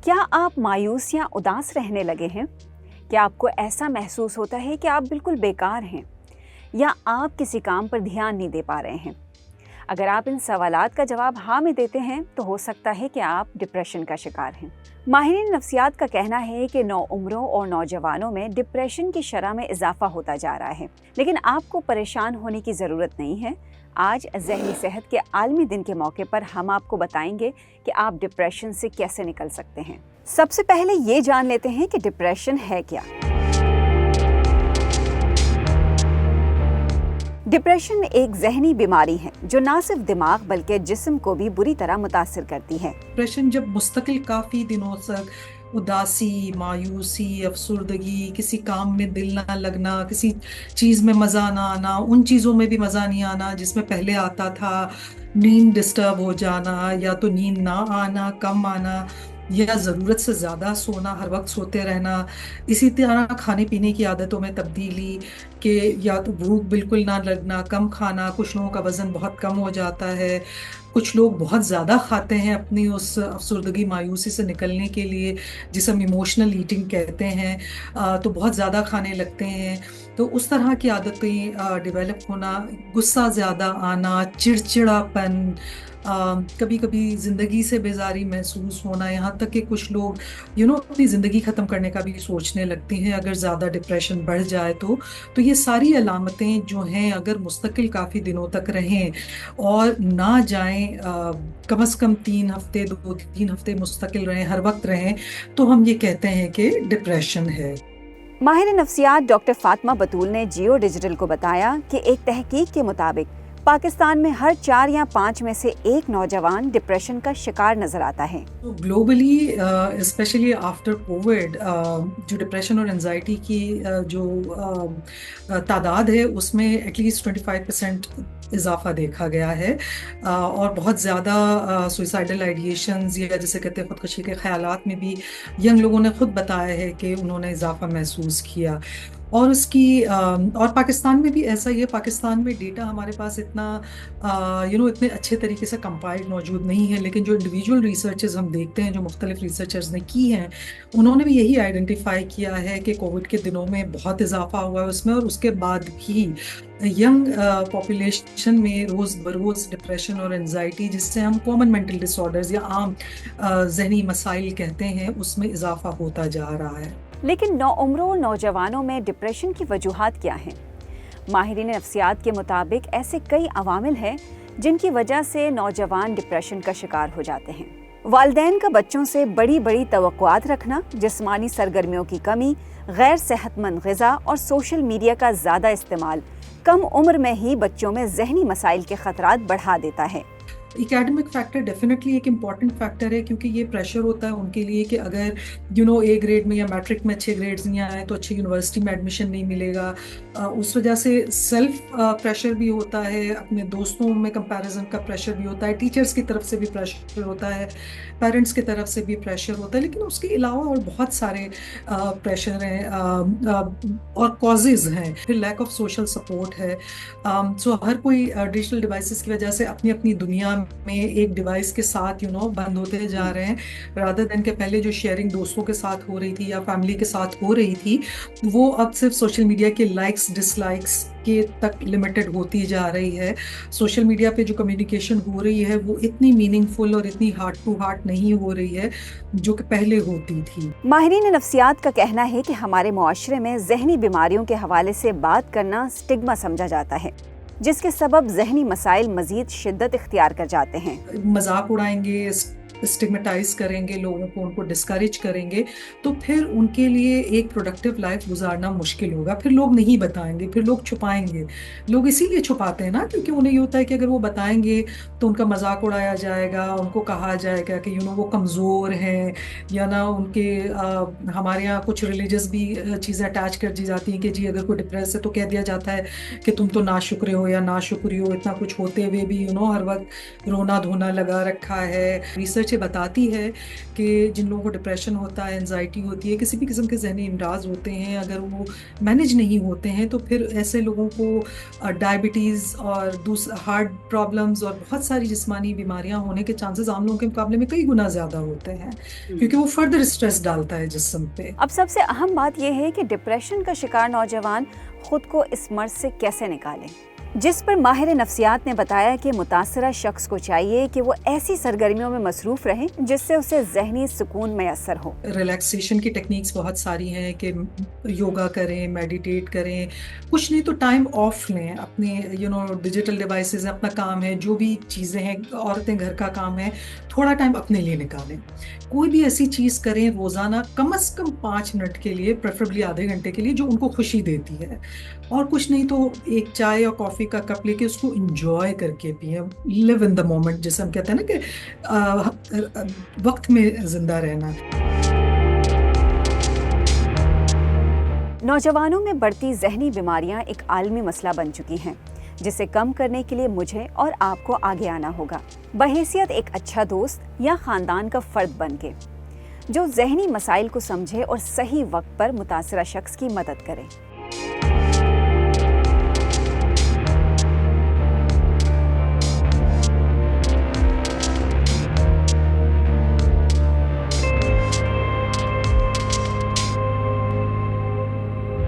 क्या आप मायूस या उदास रहने लगे हैं? क्या आपको ऐसा महसूस होता है कि आप बिल्कुल बेकार हैं या आप किसी काम पर ध्यान नहीं दे पा रहे हैं? अगर आप इन सवालात का जवाब हाँ में देते हैं तो हो सकता है कि आप डिप्रेशन का शिकार हैं। माहिरीन नफ्सियात का कहना है कि नौउम्रों और नौजवानों में डिप्रेशन की शरह में इजाफा होता जा रहा है, लेकिन आपको परेशान होने की ज़रूरत नहीं है। आज ज़हनी सेहत के आलमी दिन के मौके पर हम आपको बताएंगे कि आप डिप्रेशन से कैसे निकल सकते हैं। सबसे पहले ये जान लेते हैं कि डिप्रेशन है क्या। डिप्रेशन एक ज़हनी बीमारी है जो ना सिर्फ दिमाग बल्कि जिस्म को भी बुरी तरह मुतासिर करती है। डिप्रेशन जब मुस्तकिल काफ़ी दिनों तक उदासी, मायूसी, अफसुर्दगी, किसी काम में दिल ना लगना, किसी चीज़ में मज़ा ना आना, उन चीज़ों में भी मज़ा नहीं आना जिसमें पहले आता था, नींद डिस्टर्ब हो जाना या तो नींद ना आना, कम आना या ज़रूरत से ज़्यादा सोना, हर वक्त सोते रहना, इसी तरह खाने पीने की आदतों में तब्दीली कि या तो भूख बिल्कुल ना लगना, कम खाना, कुछ लोगों का वज़न बहुत कम हो जाता है, कुछ लोग बहुत ज़्यादा खाते हैं अपनी उस अफसुर्दगी मायूसी से निकलने के लिए, जिसे हम इमोशनल ईटिंग कहते हैं, तो बहुत ज़्यादा खाने लगते हैं। तो उस तरह की आदतें डेवलप होना, गुस्सा ज़्यादा आना, चिड़चिड़ापन, कभी कभी ज़िंदगी से बेजारी महसूस होना, यहाँ तक कि कुछ लोग अपनी ज़िंदगी ख़त्म करने का भी सोचने लगते हैं अगर ज़्यादा डिप्रेशन बढ़ जाए तो ये सारी अलामतें जो हैं अगर मुस्तकिल काफ़ी दिनों तक रहें और ना जाएं, कम से कम 3 हफ्ते, 2-3 हफ्ते मुस्तकिल रहें, हर वक्त रहें, तो हम ये कहते हैं कि डिप्रेशन है। माहिर नफ्सियात डॉक्टर फातिमा बतूल ने जियो डिजिटल को बताया कि एक तहकीक के मुताबिक पाकिस्तान में हर 4 या 5 में से एक नौजवान डिप्रेशन का शिकार नजर आता है। तो ग्लोबली स्पेशली आफ्टर कोविड जो डिप्रेशन और एंजाइटी की तादाद है उसमें एटलीस्ट 25% इजाफा देखा गया है, और बहुत ज़्यादा सुइसाइडल आइडिएशंस या जैसे कहते हैं खुदकुशी के ख्यालात में भी यंग लोगों ने खुद बताया है कि उन्होंने इजाफा महसूस किया। और उसकी और पाकिस्तान में भी ऐसा ही है। पाकिस्तान में डेटा हमारे पास इतना इतने अच्छे तरीके से कंपाइल्ड मौजूद नहीं है, लेकिन जो इंडिविजुअल रिसर्चेस हम देखते हैं, जो मुख्तलिफ रिसर्चर्स ने की हैं, उन्होंने भी यही आइडेंटिफाई किया है कि कोविड के दिनों में बहुत इजाफा हुआ है उसमें, और उसके बाद भी यंग पॉपुलेशन में रोज़ बरोज़ डिप्रेशन और एंजाइटी, जिससे हम कॉमन मेंटल डिसऑर्डर्स या आम जहनी मसाइल कहते हैं, उसमें इजाफा होता जा रहा है। लेकिन नौउम्रों नौजवानों में डिप्रेशन की वजूहात क्या हैं? माहिरीन नफ्सियात के मुताबिक ऐसे कई अवामिल हैं जिनकी वजह से नौजवान डिप्रेशन का शिकार हो जाते हैं। वालिदैन का बच्चों से बड़ी बड़ी तवक्कुआत रखना, जिस्मानी सरगर्मियों की कमी, गैर सेहतमंद ग़िज़ा और सोशल मीडिया का ज़्यादा इस्तेमाल कम उम्र में ही बच्चों में ज़हनी मसाइल के ख़तरात बढ़ा देता है। एकेडमिक फैक्टर डेफिनेटली एक इम्पॉर्टेंट फैक्टर है, क्योंकि ये प्रेशर होता है उनके लिए कि अगर ए ग्रेड में या मैट्रिक में अच्छे ग्रेड्स नहीं आए तो अच्छी यूनिवर्सिटी में एडमिशन नहीं मिलेगा। उस वजह से सेल्फ प्रेशर भी होता है, अपने दोस्तों में कंपैरिजन का प्रेशर भी होता है, टीचर्स की तरफ से भी प्रेशर होता है, पेरेंट्स की तरफ से भी प्रेशर होता है, लेकिन उसके अलावा और बहुत सारे प्रेशर हैं और कॉजेज़ हैं। फिर लैक ऑफ सोशल सपोर्ट है। सो हर कोई डिजिटल डिवाइसेस की वजह से अपनी अपनी दुनिया में एक डिवाइस के साथ बंद होते जा रहे हैं, रादर देन के पहले जो शेयरिंग दोस्तों के साथ हो रही थी या फैमिली के साथ हो रही थी, वो अब सिर्फ सोशल मीडिया के लाइक्स डिसलाइक्स के तक लिमिटेड होती जा रही है। सोशल मीडिया पे जो कम्युनिकेशन हो रही है वो इतनी मीनिंगफुल और इतनी हार्ट टू हार्ट नहीं हो रही है जो कि पहले होती थी। माहिरीन नफ्सियात का कहना है कि हमारे मुआशरे में ज़हनी बीमारियों के हवाले से बात करना स्टिग्मा समझा जाता है, जिसके सबब ज़हनी मसाइल मज़ीद शिद्दत इख्तियार कर जाते हैं। मजाक उड़ाएंगे, स्टिग्मेटाइज करेंगे लोगों को, उनको डिस्करेज करेंगे, तो फिर उनके लिए एक प्रोडक्टिव लाइफ गुजारना मुश्किल होगा। फिर लोग नहीं बताएंगे, फिर लोग छुपाएंगे। लोग इसीलिए छुपाते हैं ना, क्योंकि उन्हें ये होता है कि अगर वो बताएंगे तो उनका मजाक उड़ाया जाएगा, उनको कहा जाएगा कि वो कमज़ोर हैं, या ना उनके हमारे यहाँ कुछ रिलीजियस भी चीज़ें अटैच कर दी जाती हैं कि जी अगर कोई डिप्रेस है तो कह दिया जाता है कि तुम तो नाशुक्र हो या नाशुक्री हो। इतना कुछ होते हुए भी हर वक्त रोना धोना लगा रखा है। रिसर्च ریسرچ بتاتی ہے کہ جن لوگوں کو ڈپریشن ہوتا ہے، انزائٹی ہوتی ہے، کسی بھی قسم کے ذہنی امراض ہوتے ہیں، اگر وہ مینج نہیں ہوتے ہیں تو پھر ایسے لوگوں کو ڈائبٹیز اور ہارٹ پرابلمز اور بہت ساری جسمانی بیماریاں ہونے کے چانسز عام لوگوں کے مقابلے میں کئی گنا زیادہ ہوتے ہیں، کیونکہ وہ فردر اسٹریس ڈالتا ہے جسم پہ۔ اب سب سے اہم بات یہ ہے کہ ڈپریشن کا شکار نوجوان خود کو اس مرض سے کیسے نکالیں، جس پر ماہر نفسیات نے بتایا کہ متاثرہ شخص کو چاہیے کہ وہ ایسی سرگرمیوں میں مصروف رہیں جس سے اسے ذہنی سکون میسر ہو۔ ریلیکسیشن کی ٹیکنیکس بہت ساری ہیں کہ یوگا کریں، میڈیٹیٹ کریں، کچھ نہیں تو ٹائم آف لیں، اپنے ڈیجیٹل ڈیوائسز ہیں، اپنا کام ہے، جو بھی چیزیں ہیں، عورتیں گھر کا کام ہے، تھوڑا ٹائم اپنے لیے نکالیں، کوئی بھی ایسی چیز کریں روزانہ کم از کم 5 منٹ کے لیے، پریفریبلی آدھے گھنٹے کے لیے، جو ان کو خوشی دیتی ہے، اور کچھ نہیں تو ایک چائے اور کافی کا کپ لے کے اس کو انجوائے کر کے پئیں، لیو ان دا مومنٹ، جیسے ہم کہتے ہیں نا کہ وقت میں زندہ رہنا۔ نوجوانوں میں بڑھتی ذہنی بیماریاں ایک عالمی مسئلہ بن چکی ہیں، جسے کم کرنے کے لیے مجھے اور آپ کو آگے آنا ہوگا، بحیثیت ایک اچھا دوست یا خاندان کا فرد بن کے، جو ذہنی مسائل کو سمجھے اور صحیح وقت پر متاثرہ شخص کی مدد کرے۔